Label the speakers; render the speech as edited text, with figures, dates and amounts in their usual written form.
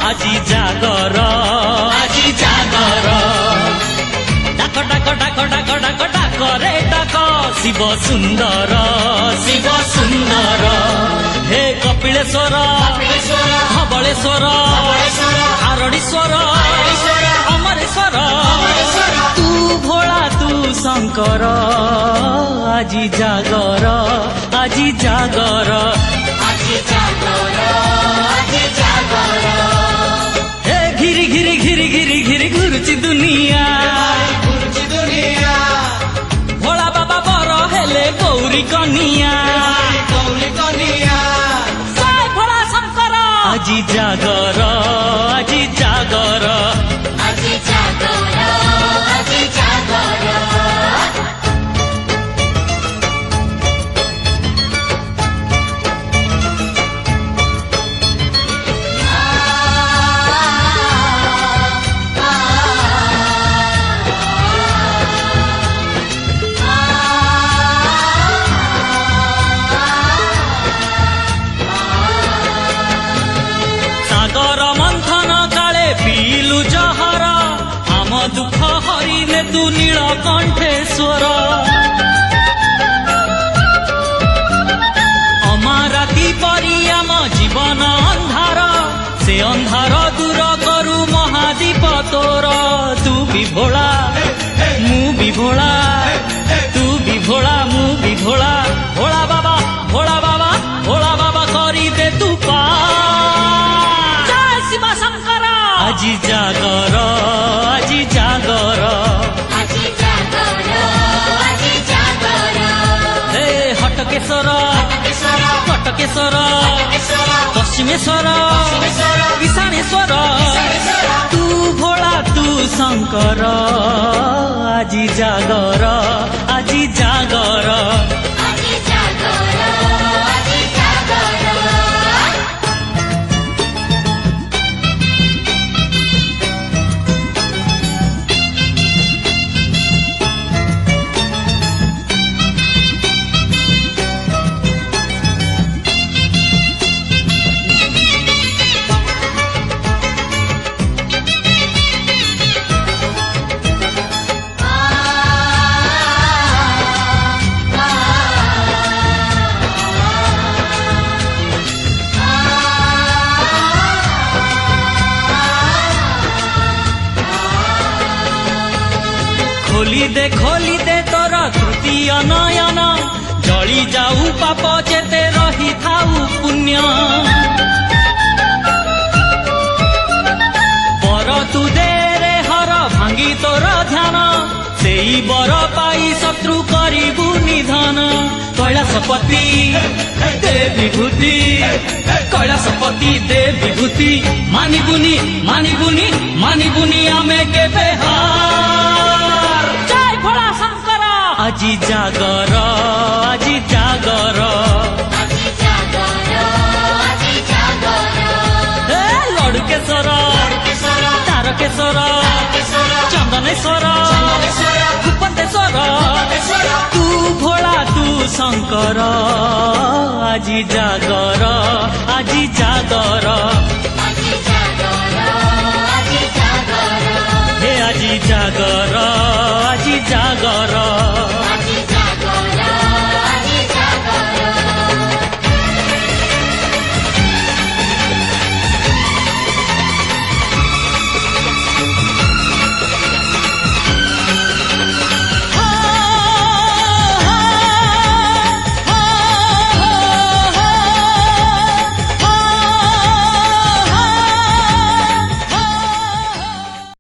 Speaker 1: আজি জাগর আজি জাগর ডাক ডাক ডাক ডাক ডাক ডাক রে ডাক শিব সুন্দর শিব সুন্দর হে কপিলেশ্বর ধবলেশ্বর আরড়ীশ্বর অমরেশ্বর তু ভোলা তু শঙ্কর আজি জাগর আজি জাগর
Speaker 2: আজি জাগর আজি জাগর
Speaker 1: হে ঘিরি ঘিরি ঘিরি ঘিরি ঘিরি ঘুরুছি দুনিয়া
Speaker 2: ঘুরছি দুনিয়া
Speaker 1: ভোলা বাবা বড় হেলে গৌরী কনিয়া
Speaker 2: গৌরী কনিয়া
Speaker 1: জয় ভোলা শঙ্কর আজি জাগর আজি জাগর
Speaker 2: আজি জাগর আজি জাগর
Speaker 1: সাগর মন্থন কালে পিলু জহর আম দুঃখ হরিলে তু নীলকণ্ঠেশ্বর অমারাতি পরি আম জীবন অন্ধার সে অন্ধার দূর করু মহাদীপ তোর তু বিভোলা মু বিভোলা তু বিভোলা মু বিভোলা ভোলা বাবা ভোলা বাবা ভোলা বাবা করি দে তু পা আজি জাগর আজি জাগর
Speaker 2: আজি জাগর আজি জাগর
Speaker 1: হে হটকেশ্বর
Speaker 2: কেশর
Speaker 1: কটকেশ্বর
Speaker 2: কেশর
Speaker 1: পশ্চিমেশ্বর
Speaker 2: পশ্চিমেশ্বর
Speaker 1: ঈশানেশ্বর
Speaker 2: ঈশানেশ্বর
Speaker 1: তু ভোলা তু শঙ্কর আজি জাগর আজি জাগর
Speaker 2: আজি জাগর আজি জাগর
Speaker 1: খোলি দে তোর তৃতীয় নয়ন জଳି যাও পাপ যেতে রহি থাউ পুণ্য বর তু দে রে হর ভাঙ্গি তোর ধ্যান সেই বর পাই শত্রু করিবু নিধন কৈলাসপতি দে বিভূতি কৈলাসপতি দে বিভূতি মানিবুনি মানিবুনি মানিবুনি আমি কেবে হার জয় ভোলা শঙ্কর আজি জাগর আজি জাগর
Speaker 2: আজি জাগর আজি জাগর
Speaker 1: হে লড়ুকেশ্বর
Speaker 2: কেশর
Speaker 1: তারকেশ্বর
Speaker 2: কেশর
Speaker 1: চন্দনেশ্বর
Speaker 2: চন্দনেশ্বর
Speaker 1: ভূপতেশ্বর
Speaker 2: কেশর
Speaker 1: তু ভোলা তু শঙ্কর আজি জাগর আজি জাগর
Speaker 2: আজি জাগর আজি জাগর
Speaker 1: হে আজি জাগর